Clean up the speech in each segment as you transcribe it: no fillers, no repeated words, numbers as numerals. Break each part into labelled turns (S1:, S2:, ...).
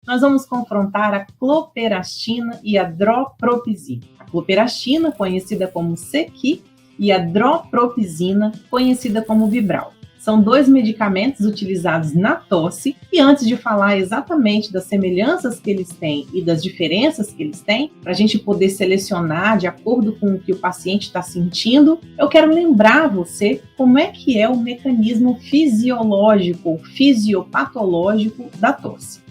S1: nós vamos confrontar a cloperastina e a dropropizina. A cloperastina, conhecida como Sequi, e a dropropizina, conhecida como Vibral. São 2 medicamentos utilizados na tosse, e antes de falar exatamente das semelhanças que eles têm e das diferenças que eles têm, para a gente poder selecionar de acordo com o que o paciente está sentindo, eu quero lembrar você como é que é o mecanismo fisiológico ou fisiopatológico da tosse.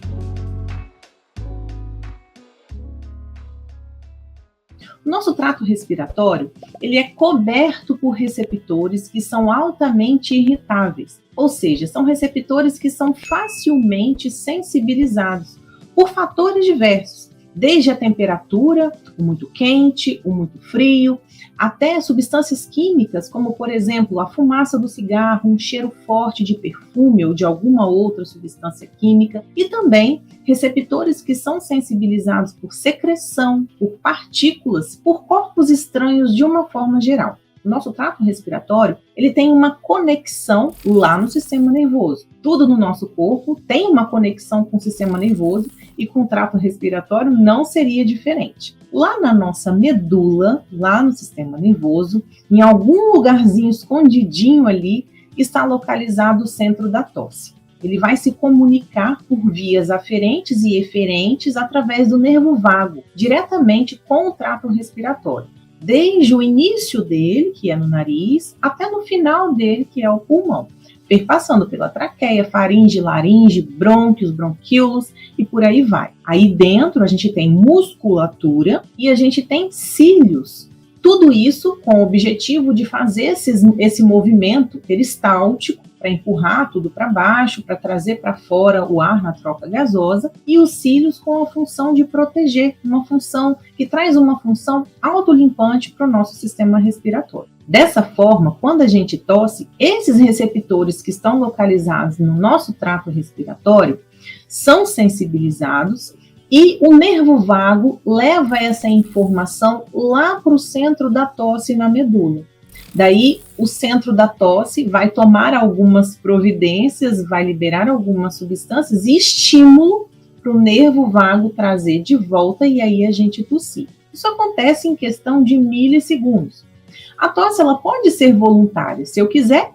S1: O nosso trato respiratório, ele é coberto por receptores que são altamente irritáveis, ou seja, são receptores que são facilmente sensibilizados por fatores diversos, desde a temperatura, o muito quente, o muito frio, até substâncias químicas, como, por exemplo, a fumaça do cigarro, um cheiro forte de perfume ou de alguma outra substância química, e também receptores que são sensibilizados por secreção, por partículas, por corpos estranhos de uma forma geral. O nosso trato respiratório, ele tem uma conexão lá no sistema nervoso. Tudo no nosso corpo tem uma conexão com o sistema nervoso e com o trato respiratório não seria diferente. Lá na nossa medula, lá no sistema nervoso, em algum lugarzinho escondidinho ali, está localizado o centro da tosse. Ele vai se comunicar por vias aferentes e eferentes através do nervo vago, diretamente com o trato respiratório. Desde o início dele, que é no nariz, até no final dele, que é o pulmão, perpassando pela traqueia, faringe, laringe, brônquios, bronquíolos e por aí vai. Aí dentro a gente tem musculatura e a gente tem cílios. Tudo isso com o objetivo de fazer esse movimento peristáltico para empurrar tudo para baixo, para trazer para fora o ar na troca gasosa, e os cílios com a função de proteger, uma função que traz uma função autolimpante para o nosso sistema respiratório. Dessa forma, quando a gente tosse, esses receptores que estão localizados no nosso trato respiratório são sensibilizados e o nervo vago leva essa informação lá para o centro da tosse na medula. Daí, o centro da tosse vai tomar algumas providências, vai liberar algumas substâncias e estímulo para o nervo vago trazer de volta e aí a gente tossir. Isso acontece em questão de milissegundos. A tosse, ela pode ser voluntária. Se eu quiser,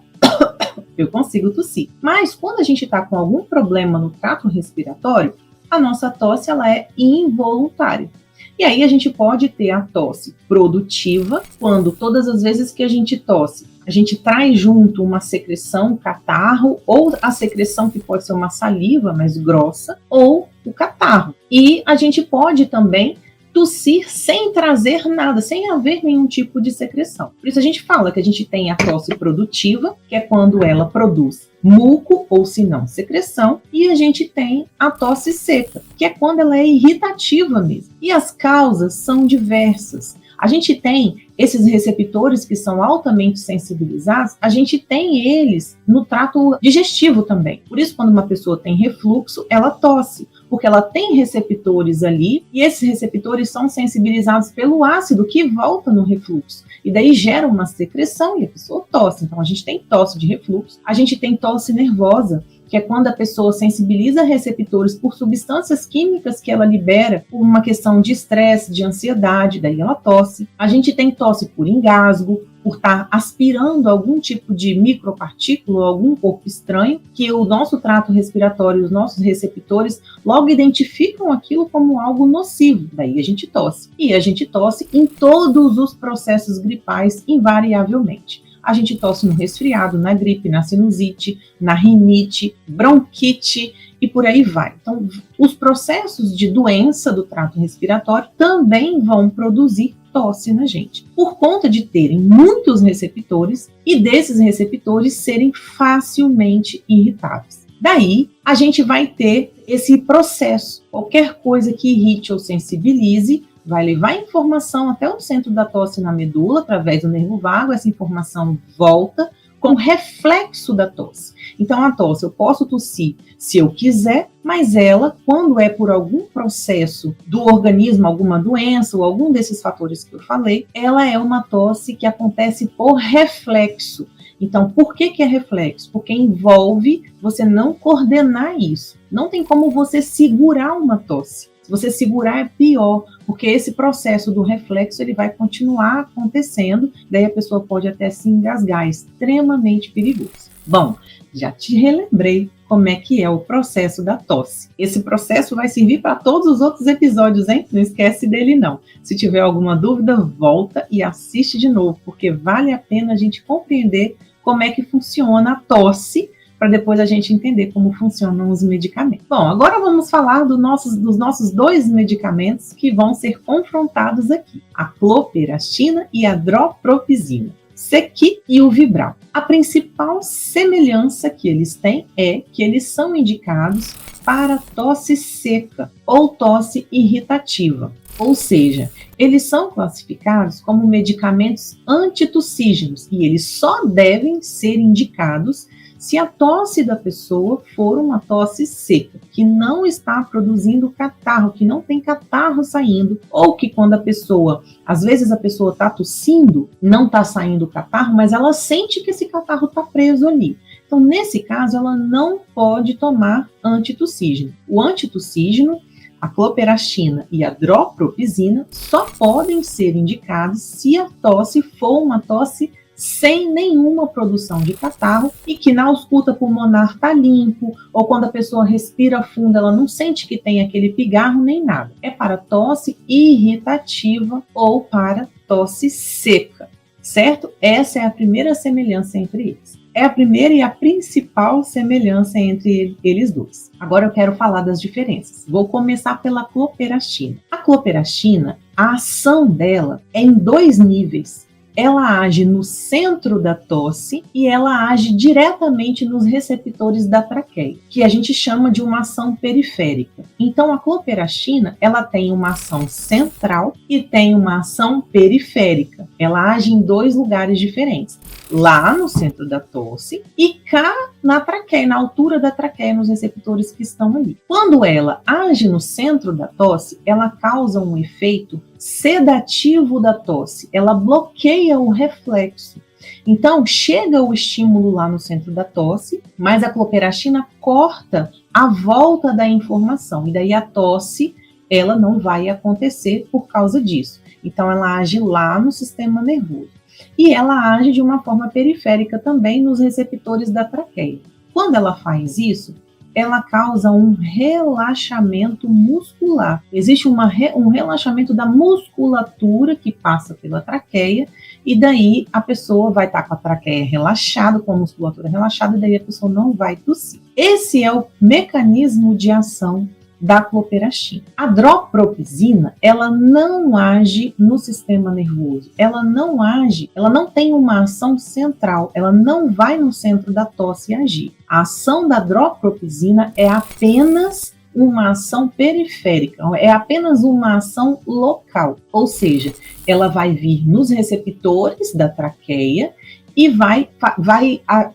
S1: eu consigo tossir. Mas quando a gente está com algum problema no trato respiratório, a nossa tosse, ela é involuntária. E aí a gente pode ter a tosse produtiva, quando todas as vezes que a gente tosse, a gente traz junto uma secreção, catarro, ou a secreção que pode ser uma saliva mais grossa, ou o catarro. E a gente pode também tossir sem trazer nada, sem haver nenhum tipo de secreção. Por isso a gente fala que a gente tem a tosse produtiva, que é quando ela produz muco, ou se não, secreção, e a gente tem a tosse seca, que é quando ela é irritativa mesmo. E as causas são diversas. A gente tem esses receptores que são altamente sensibilizados, a gente tem eles no trato digestivo também. Por isso, quando uma pessoa tem refluxo, ela tosse, porque ela tem receptores ali, e esses receptores são sensibilizados pelo ácido que volta no refluxo. E daí gera uma secreção e a pessoa tosse. Então, a gente tem tosse de refluxo, a gente tem tosse nervosa, que é quando a pessoa sensibiliza receptores por substâncias químicas que ela libera por uma questão de estresse, de ansiedade, daí ela tosse. A gente tem tosse por engasgo, por estar aspirando algum tipo de micropartícula, algum corpo estranho, que o nosso trato respiratório, os nossos receptores, logo identificam aquilo como algo nocivo, daí a gente tosse. E a gente tosse em todos os processos gripais, invariavelmente. A gente tosse no resfriado, na gripe, na sinusite, na rinite, bronquite e por aí vai. Então, os processos de doença do trato respiratório também vão produzir tosse na gente, por conta de terem muitos receptores e desses receptores serem facilmente irritáveis. Daí, a gente vai ter esse processo. Qualquer coisa que irrite ou sensibilize vai levar a informação até o centro da tosse na medula, através do nervo vago, essa informação volta com reflexo da tosse. Então, a tosse, eu posso tossir se eu quiser, mas ela, quando é por algum processo do organismo, alguma doença ou algum desses fatores que eu falei, ela é uma tosse que acontece por reflexo. Então, por que é reflexo? Porque envolve você não coordenar isso. Não tem como você segurar uma tosse. Se você segurar é pior, porque esse processo do reflexo ele vai continuar acontecendo, daí a pessoa pode até se engasgar, é extremamente perigoso. Bom, já te relembrei como é que é o processo da tosse. Esse processo vai servir para todos os outros episódios, hein? Não esquece dele não. Se tiver alguma dúvida, volta e assiste de novo, porque vale a pena a gente compreender como é que funciona a tosse, para depois a gente entender como funcionam os medicamentos. Bom, agora vamos falar dos nossos 2 medicamentos que vão ser confrontados aqui, a cloperastina e a dropropizina. Sequi e o Vibral. A principal semelhança que eles têm é que eles são indicados para tosse seca ou tosse irritativa. Ou seja, eles são classificados como medicamentos antitussígenos e eles só devem ser indicados se a tosse da pessoa for uma tosse seca, que não está produzindo catarro, que não tem catarro saindo, ou que quando a pessoa, às vezes a pessoa está tossindo, não está saindo catarro, mas ela sente que esse catarro está preso ali. Então, nesse caso, ela não pode tomar antitussígeno. O antitussígeno, a cloperastina e a dropropizina só podem ser indicados se a tosse for uma tosse sem nenhuma produção de catarro e que na ausculta pulmonar está limpo, ou quando a pessoa respira fundo, ela não sente que tem aquele pigarro nem nada. É para tosse irritativa ou para tosse seca, certo? Essa é a primeira semelhança entre eles. É a primeira e a principal semelhança entre eles dois. Agora eu quero falar das diferenças. Vou começar pela cloperastina. A cloperastina, a ação dela é em 2 níveis. Ela age no centro da tosse e ela age diretamente nos receptores da traqueia, que a gente chama de uma ação periférica. Então, a cloperastina, ela tem uma ação central e tem uma ação periférica. Ela age em 2 lugares diferentes. Lá no centro da tosse e cá na traqueia, na altura da traqueia, nos receptores que estão ali. Quando ela age no centro da tosse, ela causa um efeito sedativo da tosse, ela bloqueia o reflexo. Então, chega o estímulo lá no centro da tosse, mas a cloperastina corta a volta da informação, e daí a tosse, ela não vai acontecer por causa disso. Então, ela age lá no sistema nervoso. E ela age de uma forma periférica também nos receptores da traqueia. Quando ela faz isso, ela causa um relaxamento muscular. Existe um relaxamento da musculatura que passa pela traqueia, e daí a pessoa vai estar com a traqueia relaxada, com a musculatura relaxada, e daí a pessoa não vai tossir. Esse é o mecanismo de ação da cloperastina. A dropropizina, ela não age no sistema nervoso, ela não tem uma ação central, ela não vai no centro da tosse agir. A ação da dropropizina é apenas uma ação periférica, é apenas uma ação local, ou seja, ela vai vir nos receptores da traqueia e vai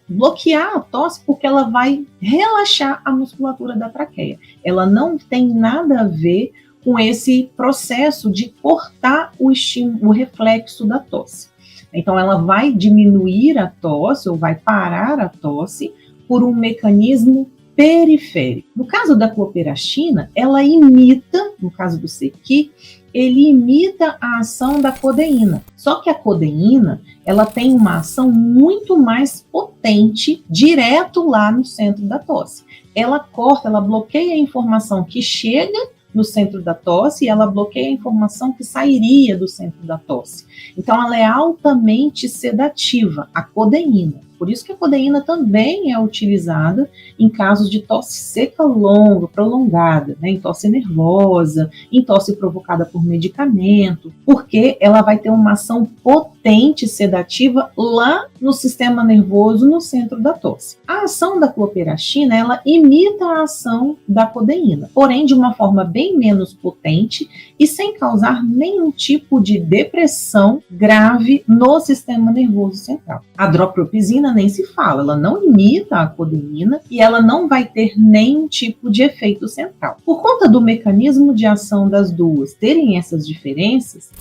S1: bloquear a tosse porque ela vai relaxar a musculatura da traqueia. Ela não tem nada a ver com esse processo de cortar o reflexo da tosse. Então, ela vai diminuir a tosse ou vai parar a tosse por um mecanismo periférico. No caso da cloperastina, ela imita, no caso do Sequi, ele imita a ação da codeína. Só que a codeína, ela tem uma ação muito mais potente, direto lá no centro da tosse. Ela corta, ela bloqueia a informação que chega no centro da tosse e ela bloqueia a informação que sairia do centro da tosse. Então, ela é altamente sedativa, a codeína. Por isso que a codeína também é utilizada em casos de tosse seca longa, prolongada, né, em tosse nervosa, em tosse provocada por medicamento, porque ela vai ter uma ação potente sedativa lá no sistema nervoso, no centro da tosse. A ação da cloperastina, ela imita a ação da codeína, porém de uma forma bem menos potente e sem causar nenhum tipo de depressão grave no sistema nervoso central. A dropropizina clopidogrelina nem se fala, ela não imita a codeína e ela não vai ter nenhum tipo de efeito central. Por conta do mecanismo de ação das duas terem essas diferenças,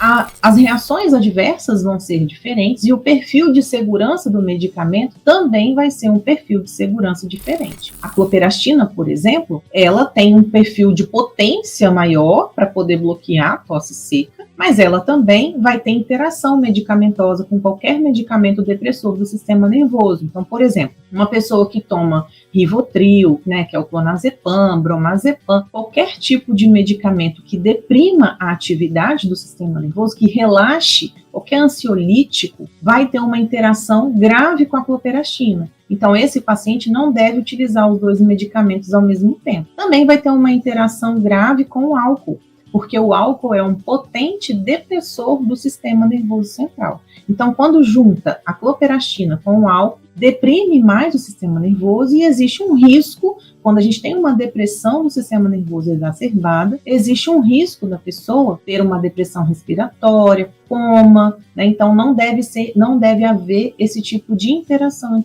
S1: as reações adversas vão ser diferentes e o perfil de segurança do medicamento também vai ser um perfil de segurança diferente. A cloperastina, por exemplo, ela tem um perfil de potência maior para poder bloquear a tosse seca, mas ela também vai ter interação medicamentosa com qualquer medicamento depressor do sistema nervoso. Então, por exemplo, uma pessoa que toma Rivotril, né, que é o clonazepam, bromazepam, qualquer tipo de medicamento que deprima a atividade do sistema nervoso, que relaxe, qualquer ansiolítico, vai ter uma interação grave com a cloperastina. Então, esse paciente não deve utilizar os dois medicamentos ao mesmo tempo. Também vai ter uma interação grave com o álcool, porque o álcool é um potente depressor do sistema nervoso central. Então, quando junta a cloperastina com o álcool, deprime mais o sistema nervoso e existe um risco, quando a gente tem uma depressão do sistema nervoso exacerbada, existe um risco da pessoa ter uma depressão respiratória, coma, né? Então não deve haver esse tipo de interação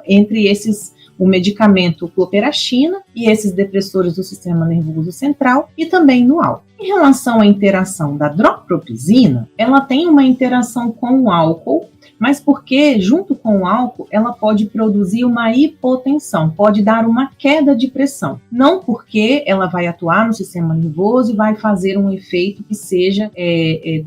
S1: entre o medicamento cloperastina e esses depressores do sistema nervoso central e também no álcool. Em relação à interação da drogpropizina, ela tem uma interação com o álcool, mas porque, junto com o álcool, ela pode produzir uma hipotensão, pode dar uma queda de pressão. Não porque ela vai atuar no sistema nervoso e vai fazer um efeito que seja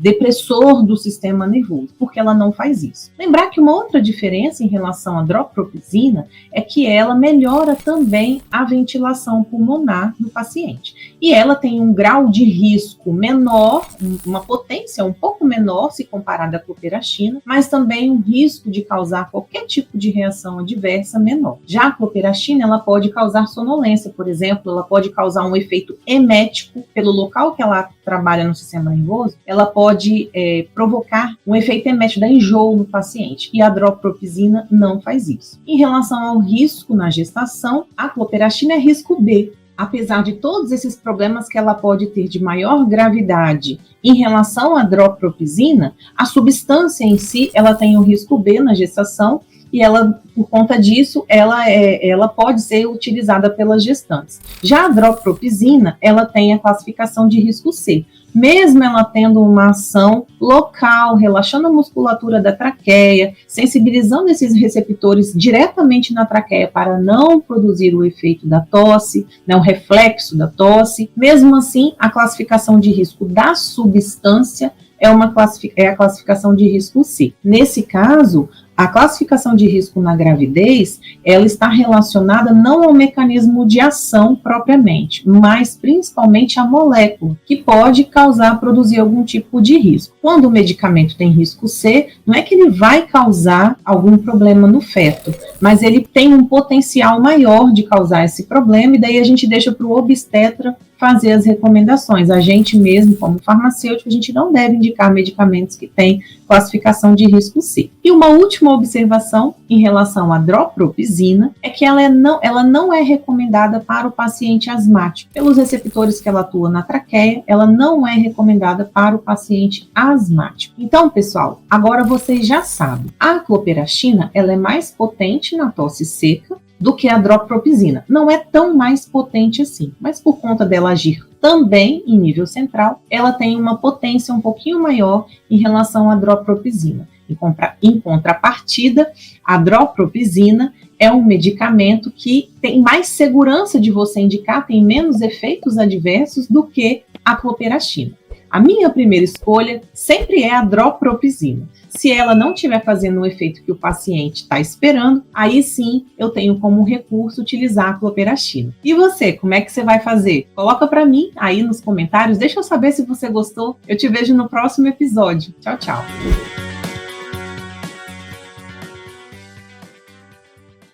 S1: depressor do sistema nervoso, porque ela não faz isso. Lembrar que uma outra diferença em relação à drogpropizina é que ela melhora também a ventilação pulmonar do paciente. E ela tem um grau de risco menor, uma potência um pouco menor se comparada à cloperastina, mas também um risco de causar qualquer tipo de reação adversa menor. Já a cloperastina, ela pode causar sonolência, por exemplo, ela pode causar um efeito emético pelo local que ela trabalha no sistema nervoso, ela pode provocar um efeito emético da enjoo no paciente, e a drogpropizina não faz isso. Em relação ao risco na gestação, a cloperastina é risco B. Apesar de todos esses problemas que ela pode ter de maior gravidade em relação à drogpropizina, a substância em si, ela tem um risco B na gestação e ela, por conta disso, ela pode ser utilizada pelas gestantes. Já a drogpropizina, ela tem a classificação de risco C. Mesmo ela tendo uma ação local, relaxando a musculatura da traqueia, sensibilizando esses receptores diretamente na traqueia para não produzir o efeito da tosse, né, o reflexo da tosse, mesmo assim, a classificação de risco da substância é a classificação de risco C. Nesse caso, a classificação de risco na gravidez, ela está relacionada não ao mecanismo de ação propriamente, mas principalmente à molécula, que pode produzir algum tipo de risco. Quando o medicamento tem risco C, não é que ele vai causar algum problema no feto, mas ele tem um potencial maior de causar esse problema, e daí a gente deixa para o obstetra fazer as recomendações. A gente mesmo, como farmacêutico, a gente não deve indicar medicamentos que têm classificação de risco C. E uma última observação em relação à drogpropizina é que ela não é recomendada para o paciente asmático. Pelos receptores que ela atua na traqueia, ela não é recomendada para o paciente asmático. Então, pessoal, agora vocês já sabem. A cloperastina, ela é mais potente na tosse seca do que a drogpropizina. Não é tão mais potente assim, mas por conta dela agir também em nível central, ela tem uma potência um pouquinho maior em relação à drogpropizina. Em contrapartida, a drogpropizina é um medicamento que tem mais segurança de você indicar, tem menos efeitos adversos do que a cloperastina. A minha primeira escolha sempre é a drogpropizina. Se ela não estiver fazendo o efeito que o paciente está esperando, aí sim eu tenho como recurso utilizar a cloperastina. E você, como é que você vai fazer? Coloca para mim aí nos comentários, deixa eu saber se você gostou. Eu te vejo no próximo episódio. Tchau, tchau!